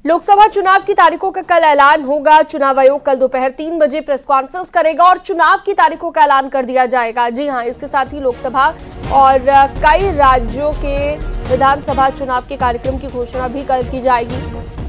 लोकसभा चुनाव की तारीखों का कल ऐलान होगा। चुनाव आयोग कल दोपहर 3 बजे प्रेस कॉन्फ्रेंस करेगा और चुनाव की तारीखों का ऐलान कर दिया जाएगा। जी हां, इसके साथ ही लोकसभा और कई राज्यों के विधानसभा चुनाव के कार्यक्रम की घोषणा भी कल की जाएगी।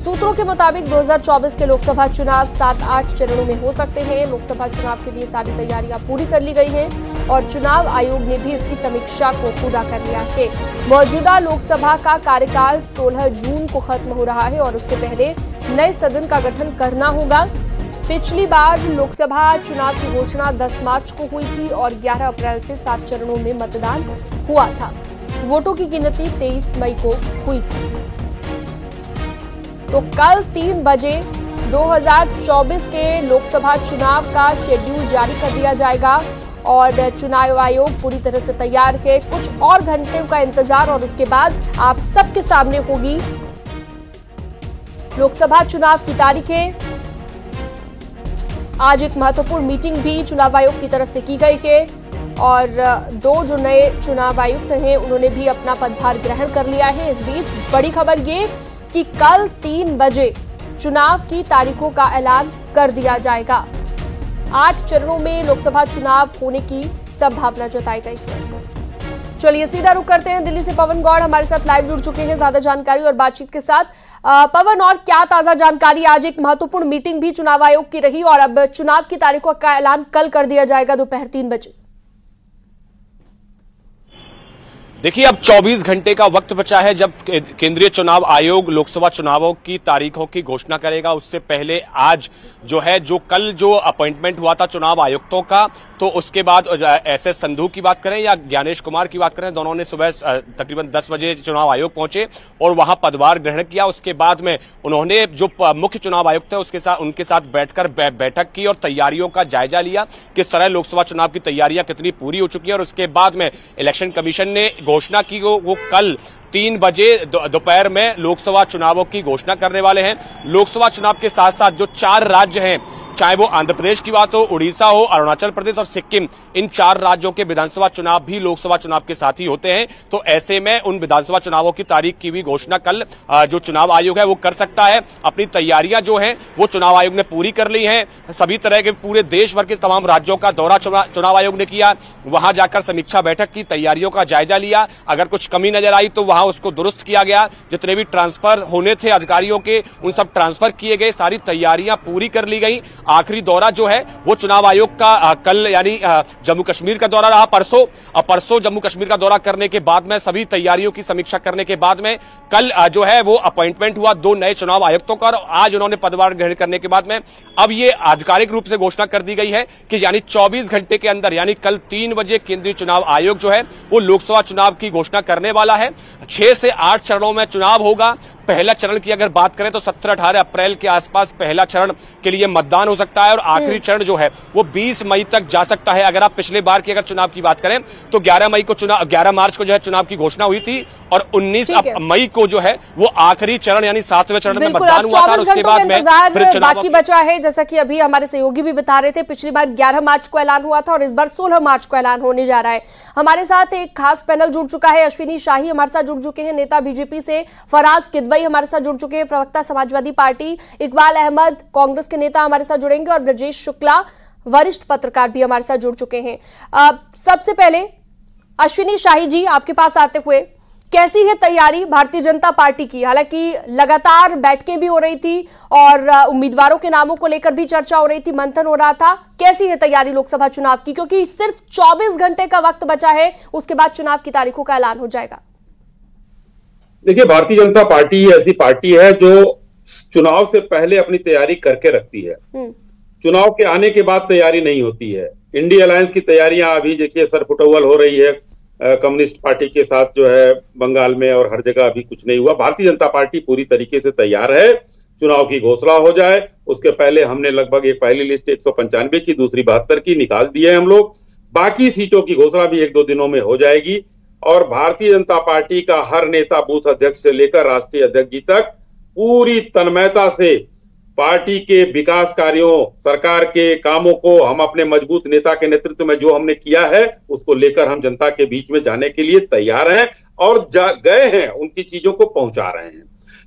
सूत्रों के मुताबिक 2024 के लोकसभा चुनाव 7-8 चरणों में हो सकते हैं। लोकसभा चुनाव के लिए सारी तैयारियां पूरी कर ली गई हैं और चुनाव आयोग ने भी इसकी समीक्षा को पूरा कर लिया है। मौजूदा लोकसभा का कार्यकाल 16 जून को खत्म हो रहा है और उससे पहले नए सदन का गठन करना होगा। पिछली बार लोकसभा चुनाव की घोषणा 10 मार्च को हुई थी और 11 अप्रैल से 7 चरणों में मतदान हुआ था। वोटों की गिनती 23 मई को हुई थी। तो कल 3 बजे 2024 के लोकसभा चुनाव का शेड्यूल जारी कर दिया जाएगा और चुनाव आयोग पूरी तरह से तैयार है। कुछ और घंटे का इंतजार और उसके बाद आप सबके सामने होगी लोकसभा चुनाव की तारीखें। आज एक महत्वपूर्ण मीटिंग भी चुनाव आयोग की तरफ से की गई है और 2 जो नए चुनाव आयुक्त हैं उन्होंने भी अपना पदभार ग्रहण कर लिया है। इस बीच बड़ी खबर ये कि कल 3 बजे चुनाव की तारीखों का ऐलान कर दिया जाएगा। 8 चरणों में लोकसभा चुनाव होने की संभावना जताई गई है। चलिए सीधा रुख करते हैं दिल्ली से। पवन गौड़ हमारे साथ लाइव जुड़ चुके हैं ज्यादा जानकारी और बातचीत के साथ। पवन, और क्या ताजा जानकारी? आज एक महत्वपूर्ण मीटिंग भी चुनाव आयोग की रही और अब चुनाव की तारीखों का ऐलान कल कर दिया जाएगा दोपहर 3 बजे। देखिए, अब 24 घंटे का वक्त बचा है जब केंद्रीय चुनाव आयोग लोकसभा चुनावों की तारीखों की घोषणा करेगा। उससे पहले आज जो कल अपॉइंटमेंट हुआ था चुनाव आयुक्तों का, तो उसके बाद एसएस संधू की बात करें या ज्ञानेश कुमार की बात करें, दोनों ने सुबह तकरीबन 10 बजे चुनाव आयोग पहुंचे और वहां पदभार ग्रहण किया। उसके बाद में उन्होंने जो मुख्य चुनाव आयुक्त है उनके साथ बैठकर बैठक की और तैयारियों का जायजा लिया, किस तरह लोकसभा चुनाव की तैयारियां कितनी पूरी हो चुकी है। और उसके बाद में इलेक्शन कमीशन ने घोषणा की वो कल 3 बजे दोपहर में लोकसभा चुनावों की घोषणा करने वाले हैं। लोकसभा चुनाव के साथ साथ जो 4 राज्य हैं, चाहे वो आंध्र प्रदेश की बात हो, उड़ीसा हो, अरुणाचल प्रदेश और सिक्किम, इन 4 राज्यों के विधानसभा चुनाव भी लोकसभा चुनाव के साथ ही होते हैं। तो ऐसे में उन विधानसभा चुनावों की तारीख की भी घोषणा कल जो चुनाव आयोग है वो कर सकता है। अपनी तैयारियां जो हैं वो चुनाव आयोग ने पूरी कर ली हैं। सभी तरह के पूरे देश भर के तमाम राज्यों का दौरा चुनाव आयोग ने किया, वहां जाकर समीक्षा बैठक की, तैयारियों का जायजा लिया। अगर कुछ कमी नजर आई तो वहां उसको दुरुस्त किया गया। जितने भी ट्रांसफर होने थे अधिकारियों के उन सब ट्रांसफर किए गए, सारी तैयारियां पूरी कर ली गई। आखिरी दौरा जो है वो चुनाव आयोग का कल यानी जम्मू कश्मीर का दौरा रहा परसों जम्मू कश्मीर का दौरा करने के बाद में सभी तैयारियों की समीक्षा करने के बाद में कल जो है वो अपॉइंटमेंट हुआ 2 नए चुनाव आयुक्तों का। आज उन्होंने पदभार ग्रहण करने के बाद में अब ये आधिकारिक रूप से घोषणा कर दी गई है कि यानी 24 घंटे के अंदर यानी कल 3 बजे केंद्रीय चुनाव आयोग जो है वो लोकसभा चुनाव की घोषणा करने वाला है। 6 से 8 चरणों में चुनाव होगा। पहला चरण की अगर बात करें तो 17-18 अप्रैल के आसपास पहला चरण के लिए मतदान हो सकता है और आखिरी चरण जो है वो 20 मई तक जा सकता है। अगर आप पिछले बार की अगर चुनाव की बात करें तो 11 मार्च को जो है चुनाव की घोषणा हुई थी और 19 मई को जो है वो आखिरी चरण यानी 7वें चरण में मतदान हुआ था। और उसके बाद में फिर बाकी बचा है, जैसा कि अभी हमारे सहयोगी भी बता रहे थे, पिछली बार 11 मार्च को ऐलान हुआ था और इस बार 16 मार्च को ऐलान होने जा रहा है। हमारे साथ एक खास पैनल जुड़ चुका है। अश्विनी शाही हमारे साथ जुड़ चुके हैं, नेता बीजेपी से। फराज किदवई हमारे साथ जुड़ चुके हैं, प्रवक्ता समाजवादी पार्टी। इकबाल अहमद कांग्रेस के नेता हमारे साथ जुड़ेंगे और ब्रजेश शुक्ला वरिष्ठ पत्रकार भी हमारे साथ जुड़ चुके हैं। सबसे पहले अश्विनी शाही जी, आपके पास आते हुए, कैसी है तैयारी भारतीय जनता पार्टी की? हालांकि लगातार बैठकें भी हो रही थी और उम्मीदवारों के नामों को लेकर भी चर्चा हो रही थी, मंथन हो रहा था। कैसी है तैयारी लोकसभा चुनाव की, क्योंकि सिर्फ 24 घंटे का वक्त बचा है, उसके बाद चुनाव की तारीखों का ऐलान हो जाएगा? देखिए, भारतीय जनता पार्टी ऐसी पार्टी है जो चुनाव से पहले अपनी तैयारी करके रखती है। चुनाव के आने के बाद तैयारी नहीं होती है। इंडिया अलायंस की तैयारियां अभी देखिए सरपुटौल हो रही है कम्युनिस्ट पार्टी के साथ जो है बंगाल में, और हर जगह अभी कुछ नहीं हुआ। भारतीय जनता पार्टी पूरी तरीके से तैयार है। चुनाव की घोषणा हो जाए उसके पहले हमने लगभग एक पहली लिस्ट 195 की, दूसरी 72 की निकाल दी है हम लोग। बाकी सीटों की घोषणा भी 1-2 दिनों में हो जाएगी और भारतीय जनता पार्टी का हर नेता बूथ अध्यक्ष से लेकर राष्ट्रीय अध्यक्ष जी तक पूरी तन्मयता से पार्टी के विकास कार्यों, सरकार के कामों को हम अपने मजबूत नेता के नेतृत्व में जो हमने किया है उसको लेकर हम जनता के बीच में जाने के लिए तैयार हैं। और गए हैं उनकी चीजों को पहुंचा रहे हैं।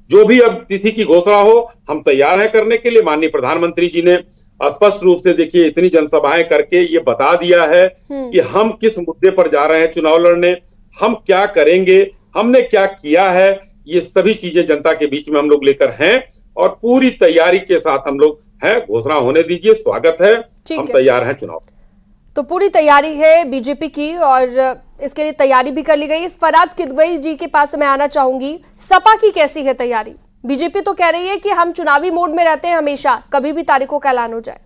जो भी अब तिथि की घोषणा हो हम तैयार हैं करने के लिए। माननीय प्रधानमंत्री जी ने स्पष्ट रूप से देखिए इतनी जनसभाएं करके ये बता दिया है कि हम किस मुद्दे पर जा रहे हैं चुनाव लड़ने, हम क्या करेंगे, हमने क्या किया है, ये सभी चीजें जनता के बीच में हम लोग लेकर हैं और पूरी तैयारी के साथ हम लोग हैं। घोषणा होने दीजिए, स्वागत है, हम तैयार हैं चुनाव। तो पूरी तैयारी है बीजेपी की और इसके लिए तैयारी भी कर ली गई। इस फराज किदवई जी के पास मैं आना चाहूंगी, सपा की कैसी है तैयारी? बीजेपी तो कह रही है कि हम चुनावी मोड में रहते हैं हमेशा, कभी भी तारीखों का ऐलान हो जाए।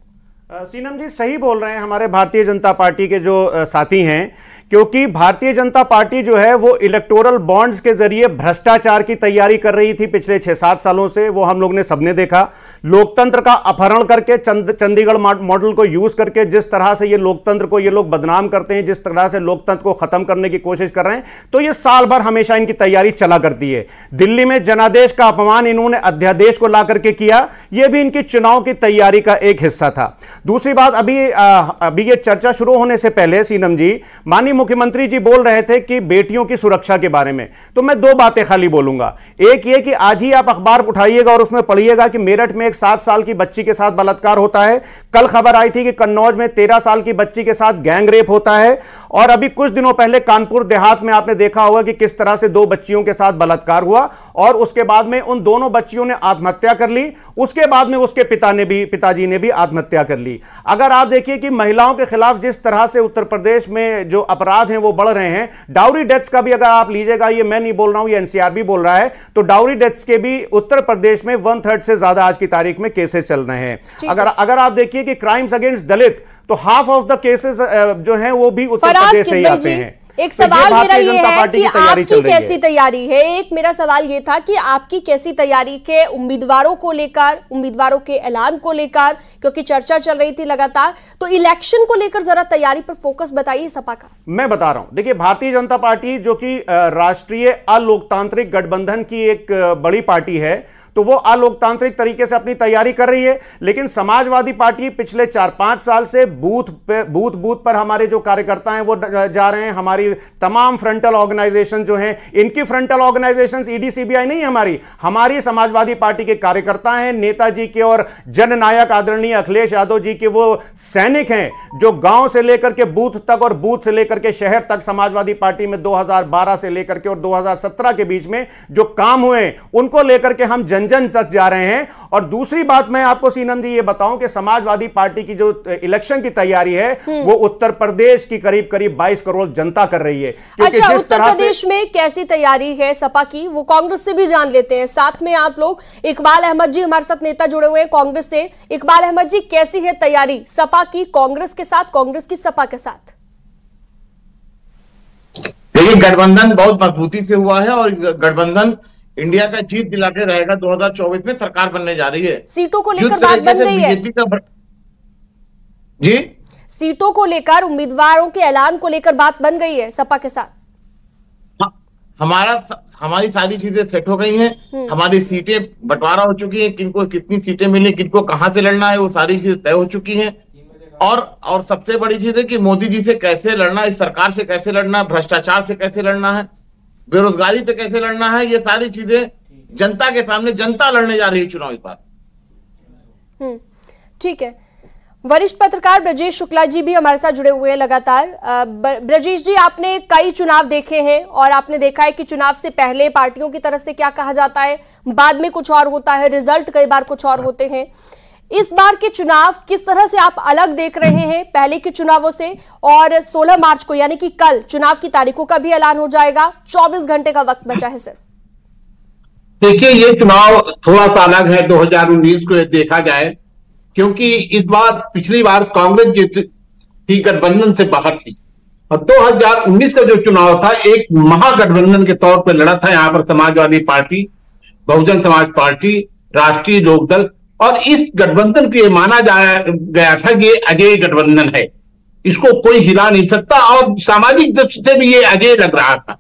सीनम जी सही बोल रहे हैं हमारे भारतीय जनता पार्टी के जो साथी हैं, क्योंकि भारतीय जनता पार्टी जो है वो इलेक्टोरल बॉन्ड्स के जरिए भ्रष्टाचार की तैयारी कर रही थी पिछले 6-7 सालों से। वो हम लोग ने सबने देखा, लोकतंत्र का अपहरण करके चंडीगढ़ मॉडल को यूज करके जिस तरह से ये लोकतंत्र को ये लोग बदनाम करते हैं, जिस तरह से लोकतंत्र को खत्म करने की कोशिश कर रहे हैं, तो ये साल भर हमेशा इनकी तैयारी चला करती है। दिल्ली में जनादेश का अपमान इन्होंने अध्यादेश को ला करके किया, यह भी इनकी चुनाव की तैयारी का एक हिस्सा था। दूसरी बात, अभी ये चर्चा शुरू होने से पहले सीनम जी माननीय मुख्यमंत्री जी बोल रहे थे कि बेटियों की सुरक्षा के बारे में, तो मैं 2 बातें खाली बोलूंगा। एक ये कि आज ही आप अखबार उठाइएगा और उसमें पढ़िएगा कि मेरठ में एक 7 साल की बच्ची के साथ बलात्कार होता है। कल खबर आई थी कि कन्नौज में 13 साल की बच्ची के साथ गैंग रेप होता है। और अभी कुछ दिनों पहले कानपुर देहात में आपने देखा होगा कि किस तरह से 2 बच्चियों के साथ बलात्कार हुआ और उसके बाद में उन दोनों बच्चियों ने आत्महत्या कर ली। उसके बाद में उसके पिताजी ने भी आत्महत्या कर ली। अगर आप देखिए कि महिलाओं के खिलाफ जिस तरह से उत्तर प्रदेश में जो अपराध हैं वो बढ़ रहे हैं, डाउरी डेथ्स का भी अगर आप लीजिएगा, ये मैं नहीं बोल रहा हूं, ये एनसीआर भी बोल रहा है, तो डाउरी डेथ्स के भी उत्तर प्रदेश में 1/3 से ज्यादा आज की तारीख में केसेस चल रहे हैं। अगर आप देखिए कि क्राइम्स अगेंस्ट दलित, तो हाफ ऑफ द केसेस जो हैं वो भी उत्तर प्रदेश से ही आते हैं। एक सवाल मेरा ये है कि आपकी कैसी तैयारी है? एक मेरा सवाल ये था कि आपकी कैसी तैयारी के उम्मीदवारों को लेकर, उम्मीदवारों के ऐलान को लेकर, क्योंकि चर्चा चल रही थी लगातार, तो इलेक्शन को लेकर जरा तैयारी पर फोकस बताइए सपा का। मैं बता रहा हूं, देखिए भारतीय जनता पार्टी जो कि राष्ट्रीय अलोकतांत्रिक गठबंधन की एक बड़ी पार्टी है, तो वो अलोकतांत्रिक तरीके से अपनी तैयारी कर रही है। लेकिन समाजवादी पार्टी पिछले 4-5 साल से बूथ पर हमारे जो कार्यकर्ता हैं वो जा रहे हैं। हमारी तमाम फ्रंटल ऑर्गेनाइजेशन जो हैं, इनकी फ्रंटल ऑर्गेनाइजेशन ईडी सीबीआई नहीं, हमारी समाजवादी पार्टी के कार्यकर्ता हैं। नेताजी के और जननायक आदरणीय अखिलेश यादव जी के वो सैनिक हैं जो गांव से लेकर के बूथ तक और बूथ से लेकर के शहर तक समाजवादी पार्टी में 2012 से लेकर के और 2017 के बीच में जो काम हुए उनको लेकर के हम जन तक जा रहे हैं। और दूसरी बात मैं आपको सीनम जी ये बताऊं कि समाजवादी पार्टी की जो इलेक्शन की तैयारी है वो उत्तर प्रदेश की करीब 22 करोड़ जनता कर रही है। अच्छा, उत्तर प्रदेश में कैसी तैयारी है सपा की, वो कांग्रेस से भी जान लेते हैं। साथ में आप लोग इकबाल अहमद जी हमारे साथ नेता जुड़े हुए हैं कांग्रेस से। इकबाल अहमद जी, कैसी है तैयारी सपा की कांग्रेस के साथ, कांग्रेस की सपा के साथ? देखिए, गठबंधन बहुत मजबूती से हुआ है और गठबंधन इंडिया का जीत दिला के रहेगा। 2024 में सरकार बनने जा रही है। सीटों को लेकर बात बन गई है जी, सीटों को लेकर, उम्मीदवारों के ऐलान को लेकर बात बन गई है सपा के साथ। हमारी सारी चीजें सेट हो गई हैं। हमारी सीटें बंटवारा हो चुकी हैं, किनको कितनी सीटें मिली, किनको कहां से लड़ना है, वो सारी चीजें तय हो चुकी हैं। और सबसे बड़ी चीज है कि मोदी जी से कैसे लड़ना, इस सरकार से कैसे लड़ना, भ्रष्टाचार से कैसे लड़ना है, बेरोजगारी पे कैसे लड़ना है, ये सारी चीजें जनता के सामने, जनता लड़ने जा रही है चुनाव इस बार। ठीक है। वरिष्ठ पत्रकार ब्रजेश शुक्ला जी भी हमारे साथ जुड़े हुए हैं लगातार। ब्रजेश जी, आपने कई चुनाव देखे हैं और आपने देखा है कि चुनाव से पहले पार्टियों की तरफ से क्या कहा जाता है, बाद में कुछ और होता है, रिजल्ट कई बार कुछ और होते हैं। इस बार के चुनाव किस तरह से आप अलग देख रहे हैं पहले के चुनावों से? और 16 मार्च को यानी कि कल चुनाव की तारीखों का भी ऐलान हो जाएगा, 24 घंटे का वक्त बचा है सिर्फ। देखिए, ये चुनाव थोड़ा सा अलग है 2019 को देखा जाए, क्योंकि इस बार पिछली बार कांग्रेस जी गठबंधन से बाहर थी और 2019 का जो चुनाव था एक महागठबंधन के तौर पर लड़ा था। यहाँ पर समाजवादी पार्टी, बहुजन समाज पार्टी, राष्ट्रीय लोकदल, और इस गठबंधन को ये माना गया था कि ये अजय गठबंधन है, इसको कोई हिला नहीं सकता और सामाजिक दृष्टि से भी ये अजय लग रहा था।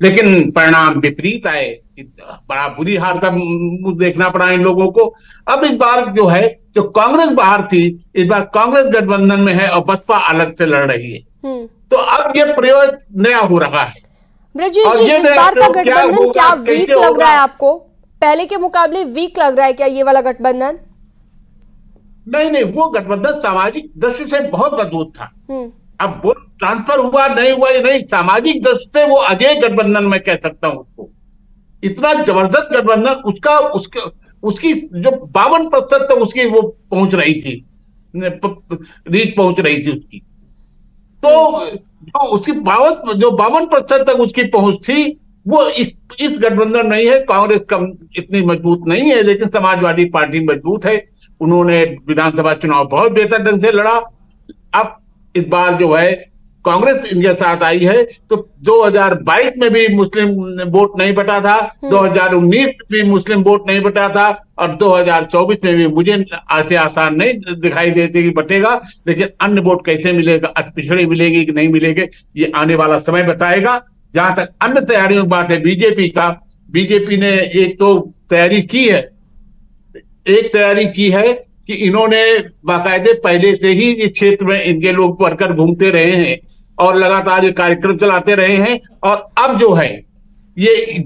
लेकिन परिणाम विपरीत आए, बड़ा बुरी हार का देखना पड़ा इन लोगों को। अब इस बार जो है, जो कांग्रेस बाहर थी, इस बार कांग्रेस गठबंधन में है और बसपा अलग से लड़ रही है। तो अब ये प्रयोग नया हो रहा है। ब्रजेश जी, इस बार का गठबंधन क्या वीक लग रहा है आपको? पहले के मुकाबले वीक लग रहा है क्या ये वाला गठबंधन? नहीं, वो गठबंधन सामाजिक दृष्टि से बहुत मजबूत था। अब वो ट्रांसफर हुआ नहीं हुआ ये नहीं, सामाजिक दृष्टि से वो अजय गठबंधन मैं कह सकता हूं उसको। इतना जबरदस्त गठबंधन, उसकी जो 52% तक उसकी वो पहुंच रही थी, रीच पहुंच रही थी उसकी। तो जो उसकी 52% तक उसकी पहुंच थी, वो इस गठबंधन नहीं है। कांग्रेस कम इतनी मजबूत नहीं है, लेकिन समाजवादी पार्टी मजबूत है। उन्होंने विधानसभा चुनाव बहुत बेहतर ढंग से लड़ा। अब इस बार जो है कांग्रेस इनके साथ आई है, तो 2022 में भी मुस्लिम वोट नहीं बटा था, 2019 में भी मुस्लिम वोट नहीं बटा था, और 2024 में भी मुझे ऐसे आसान नहीं दिखाई देते कि बटेगा। लेकिन अन्य वोट कैसे मिलेगा, पिछड़े मिलेगी कि नहीं मिलेंगे, ये आने वाला समय बताएगा। जहां तक अन्य तैयारियों की बात है बीजेपी ने एक तो तैयारी की है, कि इन्होंने बाकायदे पहले से ही इस क्षेत्र में इनके लोग वर्कर घूमते रहे हैं और लगातार ये कार्यक्रम चलाते रहे हैं। और अब जो है ये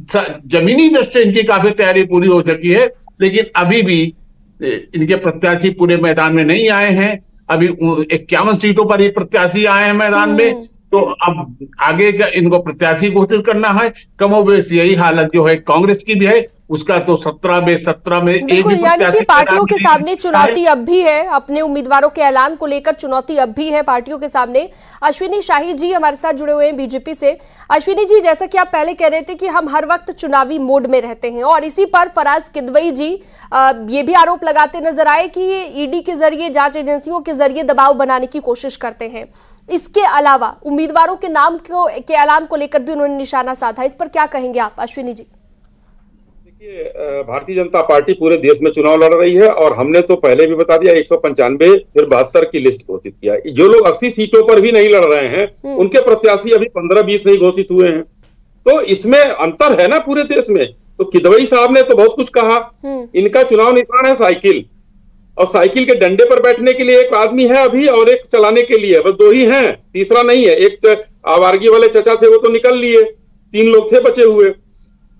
जमीनी दृष्टि इनकी काफी तैयारी पूरी हो चुकी है, लेकिन अभी भी इनके प्रत्याशी पूरे मैदान में नहीं आए हैं। अभी 51 सीटों पर ही प्रत्याशी आए हैं मैदान में, तो अब आगे का इनको प्रत्याशी घोषित करना है। कमोबेश यही हालत जो है कांग्रेस की भी है, उसका तो 17 में बिल्कुल, यानी कि पार्टियों के सामने चुनौती अब भी है, अपने उम्मीदवारों के ऐलान को लेकर चुनौती अब भी है पार्टियों के सामने। अश्विनी शाही जी हमारे साथ जुड़े हुए हैं बीजेपी से। अश्विनी जी, जैसा कि आप पहले कह रहे थे कि हम हर वक्त चुनावी मोड में रहते हैं, और इसी पर फराज किदवई जी ये भी आरोप लगाते नजर आए कि ये ईडी के जरिए, जांच एजेंसियों के जरिए दबाव बनाने की कोशिश करते हैं। इसके अलावा उम्मीदवारों के नाम के ऐलान को लेकर भी उन्होंने निशाना साधा। इस पर क्या कहेंगे आप अश्विनी जी? भारतीय जनता पार्टी पूरे देश में चुनाव लड़ रही है, और हमने तो पहले भी बता दिया 195 फिर 72 की लिस्ट घोषित किया। जो लोग 80 सीटों पर भी नहीं लड़ रहे हैं, उनके प्रत्याशी अभी 15-20 नहीं घोषित हुए हैं। तो इसमें अंतर है ना पूरे देश में। तो किदवई साहब ने तो बहुत कुछ कहा। इनका चुनाव निशान है साइकिल, और साइकिल के डंडे पर बैठने के लिए एक आदमी है अभी, और एक चलाने के लिए बस 2 ही हैं, तीसरा नहीं है। एक आवारगी वाले चचा थे, वो तो निकल लिए, 3 लोग थे बचे हुए।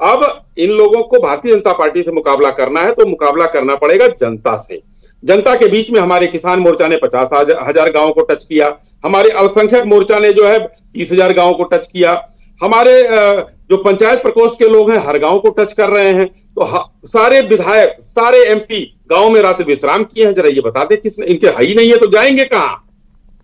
अब इन लोगों को भारतीय जनता पार्टी से मुकाबला करना है, तो मुकाबला करना पड़ेगा जनता से। जनता के बीच में हमारे किसान मोर्चा ने 50,000 गांवों को टच किया, हमारे अल्पसंख्यक मोर्चा ने जो है 30,000 गांवों को टच किया, हमारे जो पंचायत प्रकोष्ठ के लोग हैं हर गांव को टच कर रहे हैं। तो सारे विधायक, सारे एमपी गांव में रात विश्राम किए हैं। जरा ये बता दे, किसने, इनके हई नहीं है तो जाएंगे कहां?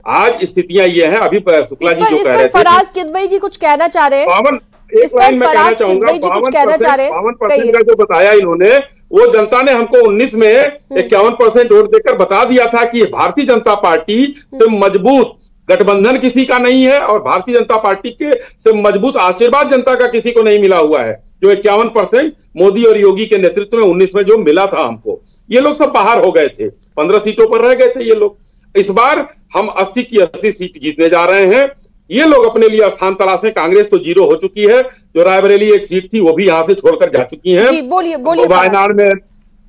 आज स्थितियां ये हैं। अभी शुक्ला जी जो कह रहे थे, फराज किदवई जी कुछ कहना चाह रहे हैं। 52% मैं कहना चाहूंगा, 52% का जो बताया इन्होंने, वो जनता ने हमको 19 में 51% वोट देकर बता दिया था कि भारतीय जनता पार्टी से मजबूत गठबंधन किसी का नहीं है, और भारतीय जनता पार्टी के से मजबूत आशीर्वाद जनता का किसी को नहीं मिला हुआ है। जो 51% मोदी और योगी के नेतृत्व में 19 में जो मिला था हमको, ये लोग सब बाहर हो गए थे, 15 सीटों पर रह गए थे ये लोग। इस बार हम 80 की 80 सीट जीतने जा रहे हैं। ये लोग अपने लिए स्थान तलाशें। कांग्रेस तो 0 हो चुकी है, जो रायबरेली एक सीट थी वो भी यहां से छोड़कर जा चुकी है। बोलिए। वायनाड में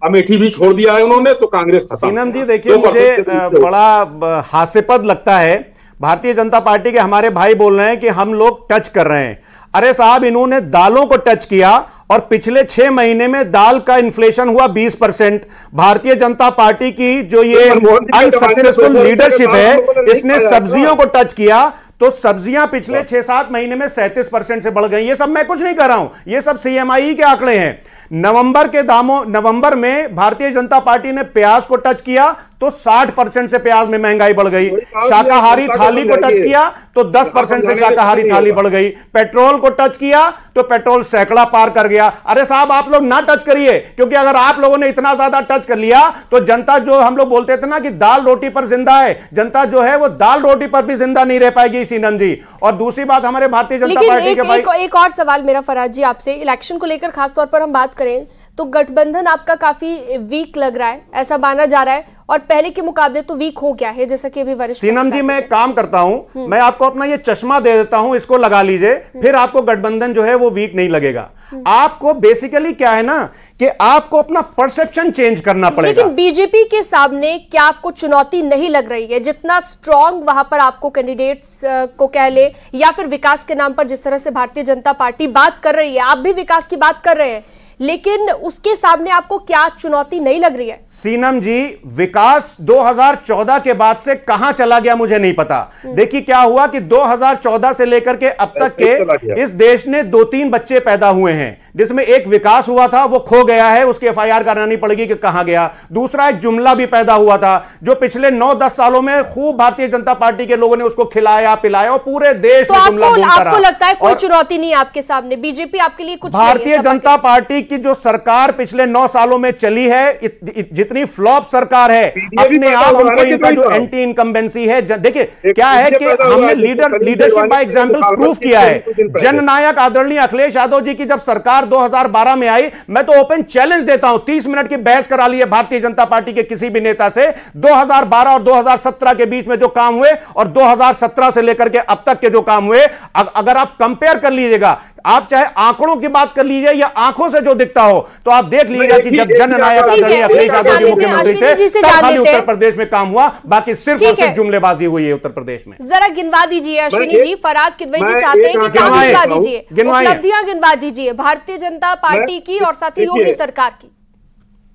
अमेठी भी छोड़ दिया है उन्होंने, तो कांग्रेस खत्म। सीनम जी देखिए, मुझे बड़ा हास्यास्पद लगता है, भारतीय जनता पार्टी के हमारे भाई बोल रहे हैं कि हम लोग टच कर रहे हैं। अरे साहब, इन्होंने दालों को टच किया, और पिछले 6 महीने में दाल का इन्फ्लेशन हुआ 20%। भारतीय जनता पार्टी की जो ये अनसक्सेसफुल लीडरशिप है, इसने सब्जियों को टच किया, तो सब्जियां पिछले 6-7 महीने में 37% से बढ़ गई। ये सब मैं कुछ नहीं कर रहा हूं, ये सब सीएमआई के आंकड़े हैं। नवंबर में भारतीय जनता पार्टी ने प्याज को टच किया तो 60% से प्याज में महंगाई बढ़ गई। शाकाहारी थाली को टच किया तो 10% से शाकाहारी थाली बढ़ गई। पेट्रोल को टच किया तो पेट्रोल सैकड़ा पार कर गया। अरे साहब, आप लोग ना टच करिए, क्योंकि अगर आप लोगों ने इतना ज्यादा टच कर लिया तो जनता, जो हम लोग बोलते थे ना कि दाल रोटी पर जिंदा है, जनता जो है वो दाल रोटी पर भी जिंदा नहीं रह पाएगी सीनम जी। और दूसरी बात, हमारे भारतीय जनता पार्टी के एक और सवाल मेरा फराज जी आपसे, इलेक्शन को लेकर खासतौर पर हम बात करें तो गठबंधन आपका काफी वीक लग रहा है, ऐसा माना जा रहा है, और पहले के मुकाबले तो वीक हो गया है, जैसा कि अभी वरिष्ठ सीनम जी मैं काम करता हूं, मैं आपको अपना ये चश्मा दे देता हूं, इसको लगा लीजिए, फिर आपको गठबंधन जो है वो वीक नहीं लगेगा। आपको बेसिकली क्या है ना कि आपको अपना परसेप्शन चेंज करना पड़ेगा। लेकिन बीजेपी के सामने क्या आपको चुनौती नहीं लग रही है? जितना स्ट्रांग वहां पर आपको कैंडिडेट्स को कह ले, या फिर विकास के नाम पर जिस तरह से भारतीय जनता पार्टी बात कर रही है, आप भी विकास की बात कर रहे हैं, लेकिन उसके सामने आपको क्या चुनौती नहीं लग रही है? सीनम जी, विकास 2014 के बाद से कहां चला गया मुझे नहीं पता। देखिए क्या हुआ कि 2014 से लेकर के अब तक के इस देश ने 2-3 बच्चे पैदा हुए हैं, जिसमें एक विकास हुआ था, वो खो गया है, उसकी एफआईआर करानी पड़ेगी कि कहां गया। दूसरा एक जुमला भी पैदा हुआ था, जो पिछले 9-10 सालों में खूब भारतीय जनता पार्टी के लोगों ने उसको खिलाया पिलाया और पूरे देश में जुमला बोलता रहा। आपको लगता है कोई चुनौती नहीं है आपके सामने? बीजेपी आपके लिए कुछ? भारतीय जनता पार्टी की जो सरकार पिछले 9 सालों में चली है, जितनी फ्लॉप सरकार है, अपने आप हमको इनका जो एंटी इनकम्बेंसी है, देखिए क्या है कि हमने लीडरशिप बाय एग्जांपल प्रूफ किया है। जननायक आदरणीय अखिलेश यादव जी की जब सरकार 2012 में आई, मैं तो ओपन चैलेंज देता हूं, 30 मिनट की बहस करा ली है भारतीय जनता पार्टी के किसी भी नेता से। 2012 और 2017 के बीच में जो काम हुए और 2017 से लेकर के अब तक के जो काम हुए, अगर आप कंपेयर कर लीजिएगा, आप चाहे आंकड़ों की बात कर लीजिए या आंखों से जो दिखता हो, तो आप देख लीजिएगा कि जब जननायक आदरणीय अखिलेश यादव जी मुख्यमंत्री थे, तब खाली उत्तर प्रदेश में काम हुआ, बाकी सिर्फ और सिर्फ जुमलेबाजी हुई है उत्तर प्रदेश में। जरा गिनवा दीजिए अश्विनी जी, फराज किदवई जी चाहते हैं कि क्या गिनवा दीजिए, उपलब्धियां गिनवा दीजिए भारतीय जनता पार्टी की और साथ ही योगी सरकार की।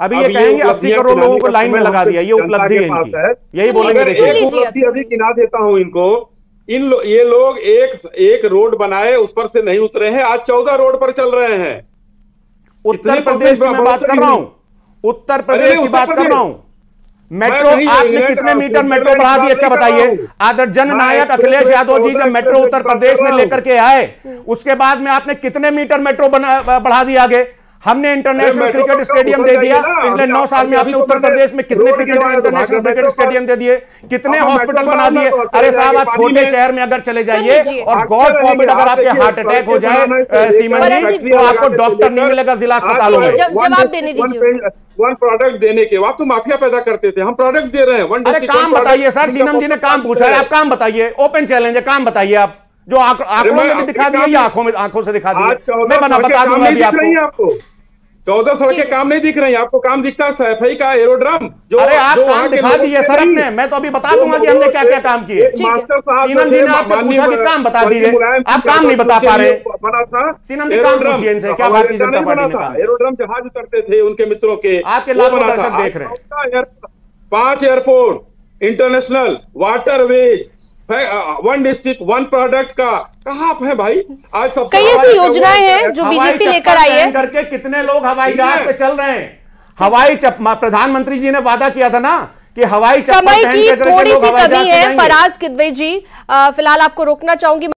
अभी ये कहेंगे 80 करोड़ लोगों को लाइन में लगा दिया, ये उपलब्धि है इनकी, यही बोलेंगे। अभी गिना देता हूं इनको। ये लोग एक रोड बनाए, उस पर से नहीं उतरे हैं, आज 14 रोड पर चल रहे हैं। उत्तर प्रदेश की मैं बात कर रहा हूं, उत्तर प्रदेश की बात कर रहा हूं। मेट्रो आपने कितने मीटर मेट्रो बढ़ा दी? अच्छा बताइए। आदर जननायक अखिलेश यादव जी जब मेट्रो उत्तर प्रदेश में लेकर के आए, उसके बाद में आपने कितने मीटर मेट्रो बढ़ा दिया आगे? हमने इंटरनेशनल क्रिकेट स्टेडियम दे दिया। पिछले 9 साल में आपने उत्तर प्रदेश में कितने इंटरनेशनल क्रिकेट स्टेडियम दे दिए, कितने हॉस्पिटल बना दिए? अरे साहब, आप छोटे शहर में अगर चले जाइए और गॉड फॉरबिड अगर आपके हार्ट अटैक हो जाए सीमन जी, तो आपको डॉक्टर नहीं मिलेगा जिला अस्पतालों में। जवाब देने दीजिए। वन प्रोडक्ट देने के बाद तो माफिया पैदा करते थे, हम प्रोडक्ट दे रहे हैं। अरे काम बताइए सर, सीनम जी ने काम पूछा है, आप काम बताइए। ओपन चैलेंज है, काम बताइए आप, जो आंखों में भी दिखा दिए या आंखों से दिखा दिए। मैं बता दूंगा अभी आपको। 14 सड़कें काम नहीं दिख रही, आपको काम दिखता है सफाई का एरोड्रम जो। अरे आप काम दिखा दिए सर अपने, मैं तो अभी बता दूंगा कि हमने क्या क्या काम किए। सीनम जी ने आपसे पूछा कि काम बता दीजिए, आप काम नहीं बता पा रहे। सीनम जी काम पूछिए इनसे, क्या भारतीय जनता पार्टी ने काम? एरोड्रम जहाज उतरते थे उनके मित्रों के, आपके लाखों दर्शक देख रहे हैं। 5 airport, international waterways, 1 district 1 product का कहाँ है भाई? आज सबसे कई ऐसी योजनाएं हैं जो बीजेपी लेकर आई है। करके कितने लोग हवाई जहाज पे चल रहे हैं? प्रधानमंत्री जी ने वादा किया था ना कि हवाई समय की थोड़ी सी कमी है। फराज किदवई जी, फिलहाल आपको रोकना चाहूंगी।